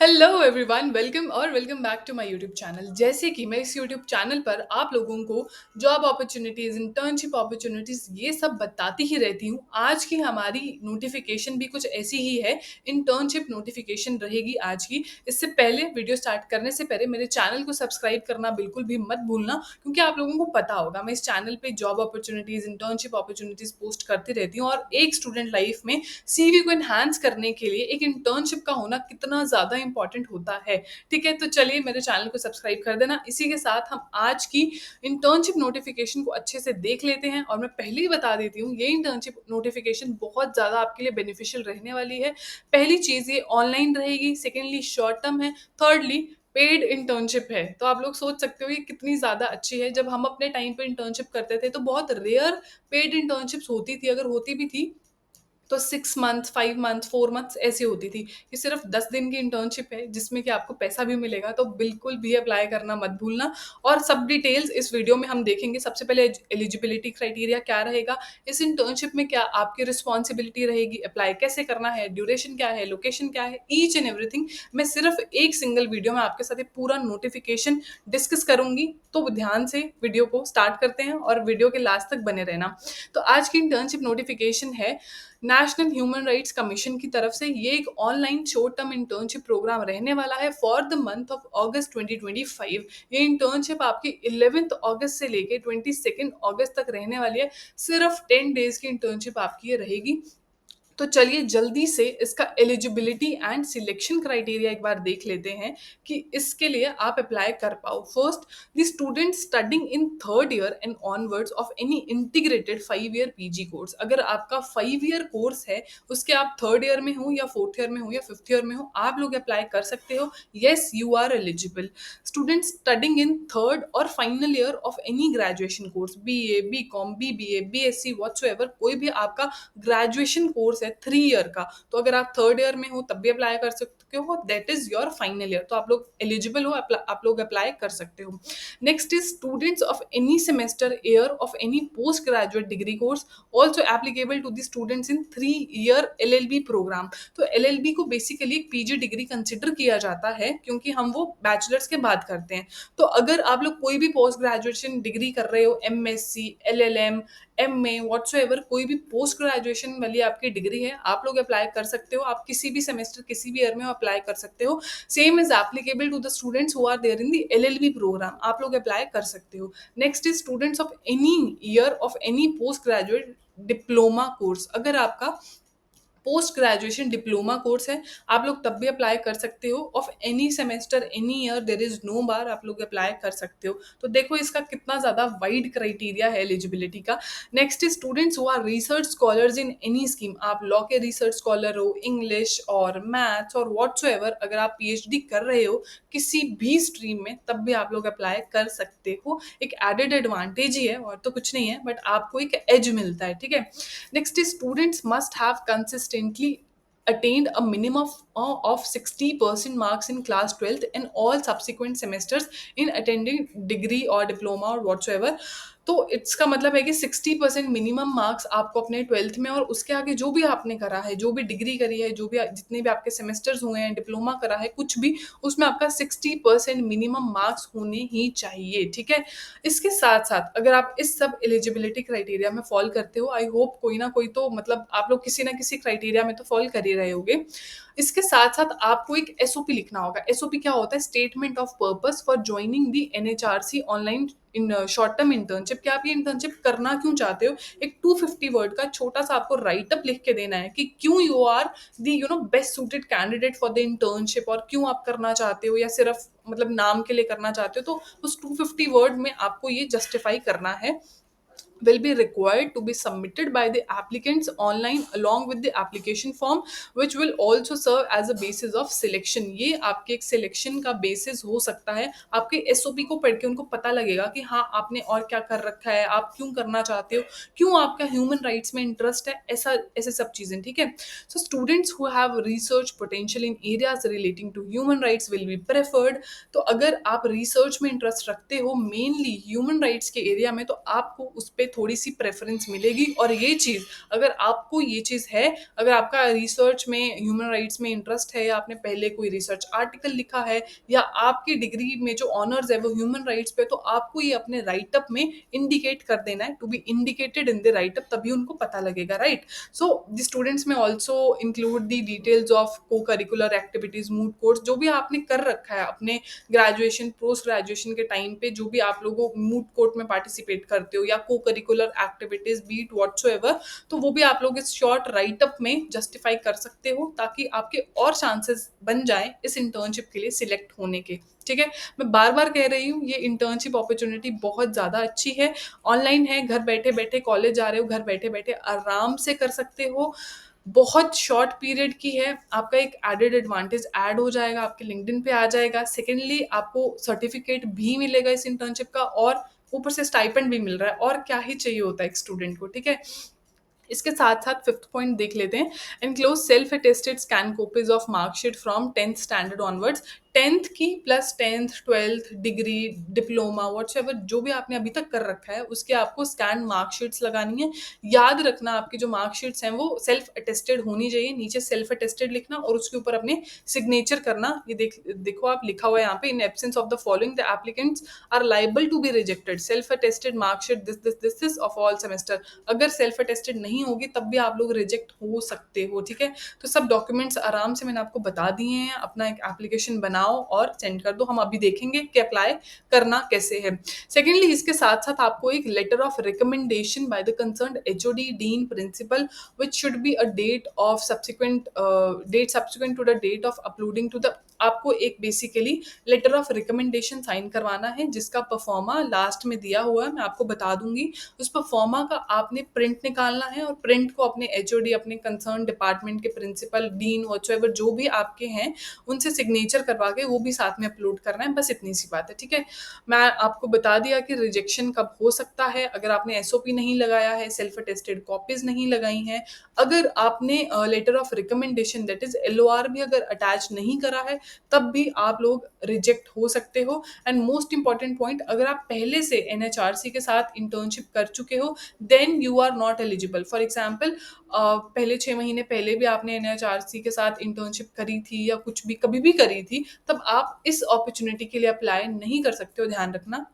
Hello everyone, welcome back to my YouTube channel. जैसे कि मैं इस यूट्यूब चैनल पर आप लोगों को जॉब अपॉर्चुनिटीज, इंटर्नशिप अपॉर्चुनिटीज ये सब बताती ही रहती हूँ। आज की हमारी नोटिफिकेशन भी कुछ ऐसी ही है। इंटर्नशिप नोटिफिकेशन रहेगी आज की। इससे पहले वीडियो स्टार्ट करने से पहले मेरे चैनल को सब्सक्राइब करना बिल्कुल भी मत भूलना, क्योंकि आप लोगों को पता होगा मैं इस चैनल पे job opportunities, internship opportunities post करती रहती हूँ। और एक स्टूडेंट लाइफ में सीवी को एनहांस करने के लिए एक इंटर्नशिप का होना कितना ज्यादा इंपॉर्टेंट होता है। ठीक है, तो चलिए मेरे चैनल को सब्सक्राइब कर देना। इसी के साथ हम आज की इंटर्नशिप नोटिफिकेशन को अच्छे से देख लेते हैं। और मैं पहले ही बता देती हूँ, ये इंटर्नशिप नोटिफिकेशन बहुत ज्यादा आपके लिए बेनिफिशियल रहने वाली है। पहली चीज, ये ऑनलाइन रहेगी। सेकेंडली, शॉर्ट टर्म है। थर्डली, पेड इंटर्नशिप है। तो आप लोग सोच सकते हो ये कितनी ज्यादा अच्छी है। जब हम अपने टाइम पे इंटर्नशिप करते थे तो बहुत रेयर पेड इंटर्नशिप्स होती थी, अगर होती भी थी तो 6 मंथ, 5 मंथ, 4 मंथ्स ऐसी होती थी। ये सिर्फ 10 दिन की इंटर्नशिप है जिसमें कि आपको पैसा भी मिलेगा, तो बिल्कुल भी अप्लाई करना मत भूलना। और सब डिटेल्स इस वीडियो में हम देखेंगे। सबसे पहले एलिजिबिलिटी क्राइटेरिया क्या रहेगा, इस इंटर्नशिप में क्या आपकी रिस्पॉन्सिबिलिटी रहेगी, अप्लाई कैसे करना है, ड्यूरेशन क्या है, लोकेशन क्या है, ईच एंड एवरीथिंग मैं सिर्फ एक सिंगल वीडियो में आपके साथ एक पूरा नोटिफिकेशन डिस्कस करूंगी। तो ध्यान से वीडियो को स्टार्ट करते हैं और वीडियो के लास्ट तक बने रहना। तो आज की इंटर्नशिप नोटिफिकेशन है नेशनल ह्यूमन राइट्स कमीशन की तरफ से। ये एक online short term internship program रहने वाला है for the month of August 2025। ये इंटर्नशिप आपकी 11 अगस्त से लेके 22 अगस्त तक रहने वाली है। सिर्फ 10 डेज की इंटर्नशिप आपकी ये रहेगी। तो चलिए जल्दी से इसका एलिजिबिलिटी एंड सिलेक्शन क्राइटेरिया एक बार देख लेते हैं कि इसके लिए आप अप्लाई कर पाओ। First, the student studying in third year and onwards of any integrated 5 year PG course. अगर आपका 5 ईयर कोर्स है, उसके आप थर्ड ईयर में हो या फोर्थ ईयर में हो या फिफ्थ ईयर में हो, आप लोग अप्लाई कर सकते हो। Yes, you are eligible. Student studying in third और final year of any graduation course, BA, BCom, BBA, BSc, whatsoever, कोई भी आपका ग्रेजुएशन कोर्स है 3 ईयर का, तो अगर आप थर्ड ईयर में हो तब भी अप्लाई कर सकते हो। That is your final year, तो आप लोग एलिजिबल हो, आप लोग अप्लाई कर सकते हो। Next is students of any semester year of any post graduate degree course, also applicable to the students in 3 year LLB program. तो LLB को बेसिकली एक PG डिग्री कंसिडर किया जाता है, क्योंकि हम वो बैचलर्स के बाद करते हैं। तो अगर आप लोग कोई भी पोस्ट ग्रेजुएशन डिग्री कर रहे हो, MSc, LLM, MA, व्हाटसोएवर, कोई भी पोस्ट ग्रेजुएशन वाली आपकी डिग्री है, आप लोग अप्लाई कर सकते हो। आप किसी भी सेमेस्टर, किसी भी ईयर में अप्लाई कर सकते हो। Same is applicable to the students who are there in the LLB program, आप लोग अप्लाई कर सकते हो। Next is students of any year of any post graduate diploma course. अगर आपका पोस्ट ग्रेजुएशन डिप्लोमा कोर्स है, आप लोग तब भी अप्लाई कर सकते हो। Of any semester, any year, there is no bar, आप लोग अप्लाई कर सकते हो। तो देखो इसका कितना ज्यादा वाइड क्राइटेरिया है एलिजिबिलिटी का। Next is students who are research scholars in any scheme. आप लॉ के रिसर्च स्कॉलर हो, इंग्लिश और मैथ्स और व्हाटसोएवर, अगर आप PhD कर रहे हो किसी भी स्ट्रीम में, तब भी आप लोग अप्लाई कर सकते हो। एक एडेड एडवांटेज ही है, और तो कुछ नहीं है, बट आपको एक एज मिलता है। ठीक है। Next is students must have consistently attained a minimum of 60% marks in class 12th and all subsequent semesters in attending degree or diploma or whatsoever। तो इसका मतलब है कि 60% मिनिमम मार्क्स आपको अपने 12th में, और उसके आगे जो भी आपने करा है, जो भी डिग्री करी है, जो भी जितने भी आपके सेमेस्टर्स हुए हैं, डिप्लोमा करा है, कुछ भी, उसमें आपका 60% मिनिमम मार्क्स होने ही चाहिए। ठीक है। इसके साथ साथ अगर आप इस सब एलिजिबिलिटी क्राइटेरिया में फॉल करते हो, आई होप कोई ना कोई तो, मतलब आप लोग किसी ना किसी क्राइटेरिया में तो फॉल कर ही रहे होगे। इसके साथ साथ आपको एक SOP लिखना होगा। SOP क्या होता है? Statement of purpose for joining the NHRC online in short term internship. क्या आप ये इंटर्नशिप करना क्यों चाहते हो? एक 250 वर्ड का छोटा सा आपको राइटअप लिख के देना है कि क्यों you are the best suited candidate for the internship, और क्यों आप करना चाहते हो, या सिर्फ मतलब नाम के लिए करना चाहते हो। तो उस 250 वर्ड में आपको ये जस्टिफाई करना है। Will be required to be submitted by the applicants online along with the application form, which will also serve as a basis of selection। ये आपके एक सिलेक्शन का बेसिस हो सकता है। आपके SOP को पढ़ के उनको पता लगेगा कि हाँ आपने और क्या कर रखा है, आप क्यों करना चाहते हो, क्यों आपका ह्यूमन राइट्स में इंटरेस्ट है, ऐसा ऐसे सब चीजें। ठीक है। So students who have research potential in areas relating to human rights will be preferred. तो अगर आप रिसर्च में इंटरेस्ट रखते हो मेनली ह्यूमन राइट्स के एरिया में, तो आपको उस पर थोड़ी-सी प्रेफ़रेंस मिलेगी। और ये चीज़, अगर आपको ये चीज़ है, अगर आपका रिसर्च में, ह्यूमन राइट्स में इंटरेस्ट है, या आपने पहले कोई रिसर्च आर्टिकल लिखा है, या आपकी डिग्री में जो ऑनर्स है वो ह्यूमन राइट्स पे, तो आपको ये अपने राइट अप में इंडिकेट कर देना है, to be indicated in the write up, तभी उनको पता लगेगा, right? So the students may also include the details of co curricular activities, मूड कोर्स, जो भी आपने कर रखा है अपने ग्रेजुएशन, पोस्ट ग्रेजुएशन के टाइम पे, जो भी आप लोगों मूड कोर्ट में पार्टिसिपेट करते हो, या को करिकुलर एक्टिविटीज बीट व्हाटसोएवर, तो वो भी आप लोग इस शॉर्ट राइट अप में जस्टिफाई कर सकते हो, ताकि आपके और चांसेस बन जाए इस इंटर्नशिप के लिए सिलेक्ट होने के। ठीक है, मैं बार बार कह रही हूँ, ये इंटर्नशिप अपॉर्चुनिटी बहुत ज़्यादा अच्छी है, ऑनलाइन है, घर बैठे बैठे कॉलेज जा रहे हो, घर बैठे बैठे आराम से कर सकते हो, बहुत शॉर्ट पीरियड की है, आपका एक एडेड एडवांटेज ऐड हो जाएगा, आपके लिंक्डइन पे आ जाएगा। सेकेंडली, आपको सर्टिफिकेट भी मिलेगा इस इंटर्नशिप का, और ऊपर से स्टाइपेंड भी मिल रहा है, और क्या ही चाहिए होता है एक स्टूडेंट को, ठीक है? इसके साथ साथ फिफ्थ पॉइंट देख लेते हैं। Enclose self attested scan copies of marksheet from 10th standard onwards. 10th की plus 10th 12th degree, diploma, whatsoever जो भी आपने अभी तक कर रखा है, उसके आपको स्कैन मार्कशीट्स लगानी है। याद रखना, आपकी जो मार्कशीट्स हैं वो सेल्फ अटेस्टेड होनी चाहिए, नीचे सेल्फ अटेस्टेड लिखना और उसके ऊपर अपने सिग्नेचर करना। ये देखो आप लिखा हुआ है यहाँ पे, in absence of the following the applicants are liable to be rejected self attested marksheet this of all semester. अगर सेल्फ अटेस्टेड नहीं होगी तब भी आप लोग रिजेक्ट हो सकते हो, ठीक है? तो सब डॉक्यूमेंट्स आराम से मैंने आपको बता दिए हैं, अपना एक एप्लीकेशन बनाओ और सेंड कर दो। हम अभी देखेंगे कि अप्लाई करना कैसे है। सेकेंडली, इसके साथ साथ आपको एक letter of recommendation by the concerned HOD, dean, principal, which should be a date of subsequent date subsequent to the date of uploading to the, आपको एक basically letter of recommendation sign करवाना है, जिसका परफॉर्मा लास्ट में दिया हुआ है, मैं आपको बता दूंगी। उस परफॉर्मा का आपने प्रिंट निकालना है, और प्रिंट को अपने एचओडी, अपने कंसर्न डिपार्टमेंट के प्रिंसिपल, डीन, व्हाटसोएवर जो भी आपके हैं, उनसे सिग्नेचर करवा के वो भी साथ में अपलोड करना है। बस इतनी सी बात है, ठीक है? मैं आपको बता दिया कि रिजेक्शन कब हो सकता है, अगर आपने एसओपी नहीं लगाया है, सेल्फ अटेस्टेड कॉपीज नहीं लगाई हैं, अगर आपने letter of recommendation that is LOR भी अगर अटैच नहीं करा है, तब भी आप लोग रिजेक्ट हो सकते हो। एंड मोस्ट इंपॉर्टेंट पॉइंट, अगर आप पहले से एनएचआरसी के साथ इंटर्नशिप कर चुके हो, then you are not eligible. For example, पहले 6 महीने पहले भी आपने एनएचआरसी के साथ इंटर्नशिप करी थी, या कुछ भी कभी भी करी थी, तब आप इस अपॉर्चुनिटी के लिए अप्लाई नहीं कर सकते हो, ध्यान रखना।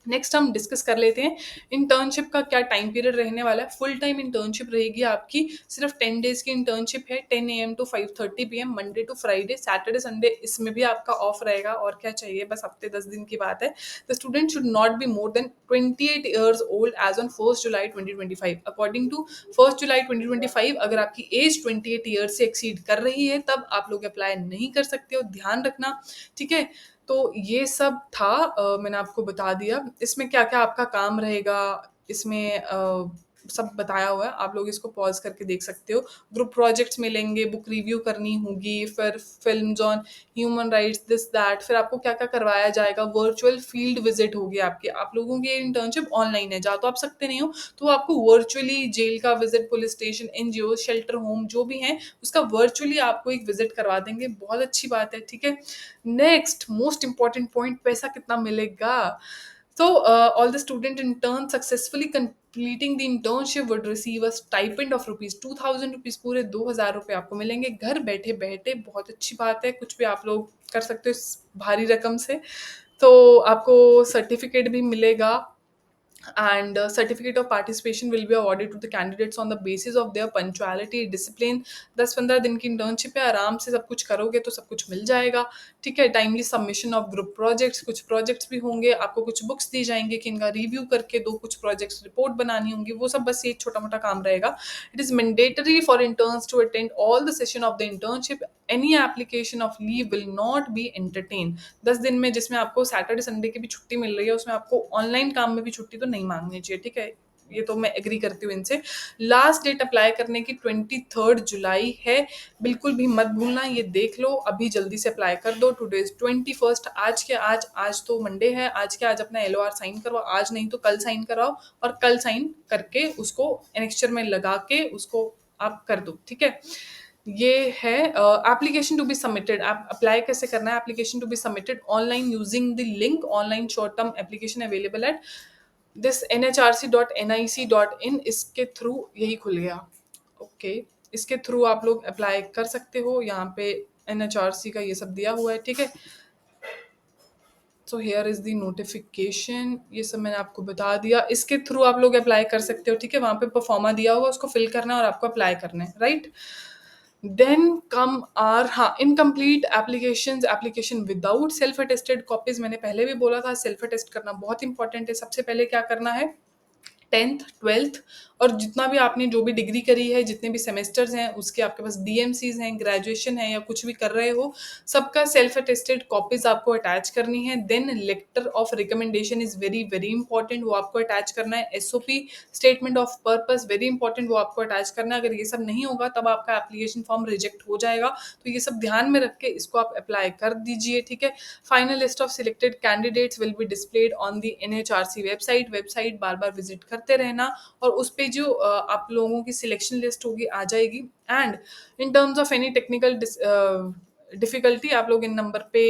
नेक्स्ट हम डिस्कस कर लेते हैं इंटर्नशिप का क्या टाइम पीरियड रहने वाला है। फुल टाइम इंटर्नशिप रहेगी आपकी, सिर्फ 10 days की इंटर्नशिप है, 10 AM to 5:30 PM, Monday to Friday, Saturday Sunday इसमें भी आपका ऑफ रहेगा, और क्या चाहिए, बस हफ्ते 10 दिन की बात है। The student should not be more than 28 years old age on 1 July 2025। According to 1 July 2025, अगर आपकी एज 28 ईयर्स से एक्सीड कर रही है, तब आप लोग अप्लाई नहीं कर सकते हो, ध्यान रखना, ठीक है? तो ये सब था, मैंने आपको बता दिया। इसमें क्या-क्या आपका काम रहेगा, इसमें सब बताया हुआ है, आप लोग इसको पॉज़ करके देख सकते हो। ग्रुप प्रोजेक्ट्स मिलेंगे, बुक रिव्यू करनी होगी, फिर films on human rights, this that, फिर आपको क्या-क्या करवाया जाएगा, वर्चुअल फील्ड विज़िट होगी आपकी। आप लोगों की इंटर्नशिप ऑनलाइन है, जा तो आप सकते नहीं हो, तो आपको वर्चुअली जेल का visit, police station, NGO, shelter home जो भी हैं, उसका वर्चुअली आपको एक विज़िट करवा देंगे, बहुत अच्छी बात है, ठीक है? नेक्स्ट मोस्ट इम्पोर्टेंट पॉइंट, पैसा कितना मिलेगा? So, all the student intern successfully completing the internship would receive a stipend of rupees 2000 rupees, पूरे 2000 रुपये आपको मिलेंगे घर बैठे बैठे। बहुत अच्छी बात है, कुछ भी आप लोग कर सकते हो इस भारी रकम से। तो आपको सर्टिफिकेट भी मिलेगा, and certificate of participation will be awarded to the candidates on the basis of their punctuality, discipline। 10-15 दिन की इंटर्नशिप है, आराम से सब कुछ करोगे तो सब कुछ मिल जाएगा, ठीक है? Timely submission of group projects, कुछ प्रोजेक्ट्स भी होंगे, आपको कुछ बुक्स दी जाएंगे कि इनका रिव्यू करके दो, कुछ प्रोजेक्ट्स रिपोर्ट बनानी होंगी, वो सब बस ये छोटा मोटा काम रहेगा। It is mandatory for interns to attend all the session of the internship, any application of leave will not be entertain. 10 दिन में, जिसमें आपको सैटरडे संडे की भी छुट्टी मिल रही है, उसमें आपको ऑनलाइन काम में भी छुट्टी तो नहीं मांगनी चाहिए, ठीक है? ये तो मैं एग्री करती हूँ इनसे। लास्ट डेट अप्लाई करने की 23rd July है, बिल्कुल भी मत भूलना, ये देख लो, अभी जल्दी से अप्लाई कर दो। टुडे इज 21st, आज तो मंडे है, आज के आज अपना एलओआर साइन करवाओ, आज नहीं तो कल साइन कराओ, और कल साइन करके उसको एनेक्स्चर में लगा के उसको आप कर दो, ठीक है? ये है एप्लीकेशन टू बी सबमिटेड। आप अप्लाई कैसे करना है? Application to be submitted online using the link, online short term application available at this nhrc.nic.in इसके थ्रू यही खुल गया। ओके, इसके थ्रू आप लोग अप्लाई कर सकते हो। यहाँ पे एनएचआरसी का ये सब दिया हुआ है, ठीक है। So here is the notification, ये सब मैंने आपको बता दिया। इसके थ्रू आप लोग अप्लाई कर सकते हो, ठीक है। वहाँ पे परफॉर्मा दिया होगा, उसको फिल करना है और आपको अप्लाई करना है, राइट। देन कम आर, हाँ, incomplete application, application without self attested copies. मैंने पहले भी बोला था सेल्फ अटेस्ट करना बहुत इंपॉर्टेंट है। सबसे पहले क्या करना है, 10th 12th और जितना भी आपने जो भी डिग्री करी है, जितने भी सेमेस्टर्स हैं उसके आपके पास डीएमसीज हैं, ग्रेजुएशन है या कुछ भी कर रहे हो, सबका सेल्फ अटेस्टेड कॉपीज आपको अटैच करनी है। Then letter of recommendation is very very important, वो आपको अटैच करना है। SOP, statement of purpose, very important, वो आपको अटैच करना है। अगर ये सब नहीं होगा तब आपका एप्लीकेशन फॉर्म रिजेक्ट हो जाएगा। तो ये सब ध्यान में रख के इसको आप अप्लाई कर दीजिए, ठीक है। Final list of selected candidates will be displayed on the NHRC website bar bar visit करते रहना, और उस पे जो आप लोगों की सिलेक्शन लिस्ट होगी आ जाएगी। And in terms of any technical difficulty आप लोग इन नंबर पे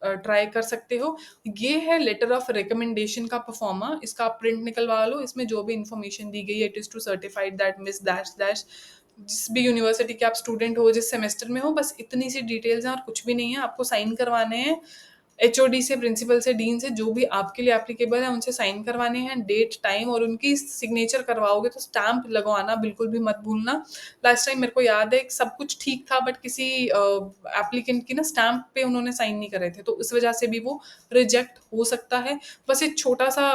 ट्राई कर सकते हो। ये है लेटर ऑफ रिकमेंडेशन का परफॉर्मा, इसका आप प्रिंट निकलवा लो। इसमें जो भी इंफॉर्मेशन दी गई है, it is to certified that miss dash dash, जिस भी यूनिवर्सिटी के आप स्टूडेंट हो, जिस सेमेस्टर में हो, बस इतनी सी डिटेल्स हैं और कुछ भी नहीं है। आपको साइन करवाने हैं एचओडी से, प्रिंसिपल से, डीन से, जो भी आपके लिए एप्लीकेबल है उनसे साइन करवाने हैं, डेट टाइम, और उनकी सिग्नेचर करवाओगे तो स्टैम्प लगवाना बिल्कुल भी मत भूलना। लास्ट टाइम मेरे को याद है सब कुछ ठीक था, बट किसी एप्लीकेंट की ना स्टैम्प पे उन्होंने साइन नहीं करे थे, तो इस वजह से भी वो रिजेक्ट हो सकता है। बस एक छोटा सा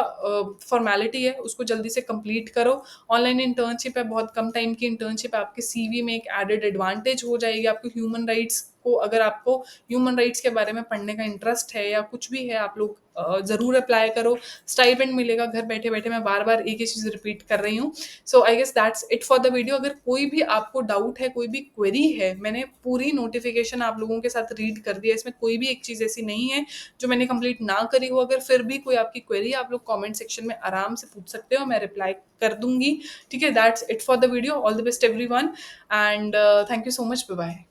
फॉर्मेलिटी है, उसको जल्दी से कंप्लीट करो। ऑनलाइन इंटर्नशिप है, बहुत कम टाइम की इंटर्नशिप है, आपके सीवी में एक एडेड एडवांटेज हो जाएगी। आपको ह्यूमन राइट्स को, अगर आपको ह्यूमन राइट्स के बारे में पढ़ने का इंटरेस्ट है या कुछ भी है, आप लोग ज़रूर अप्लाई करो। स्टाइपेंड मिलेगा घर बैठे बैठे। मैं बार बार एक ही चीज़ रिपीट कर रही हूँ। So I guess that's it for the video. अगर कोई भी आपको डाउट है, कोई भी क्वेरी है, मैंने पूरी नोटिफिकेशन आप लोगों के साथ रीड कर दिया, इसमें कोई भी एक चीज़ ऐसी नहीं है जो मैंने कंप्लीट ना करी हो। अगर फिर भी कोई आपकी क्वेरी, आप लोग कमेंट सेक्शन में आराम से पूछ सकते हो, मैं रिप्लाई कर दूंगी, ठीक है। That's it for the video. All the best everyone and thank you so much, bye bye.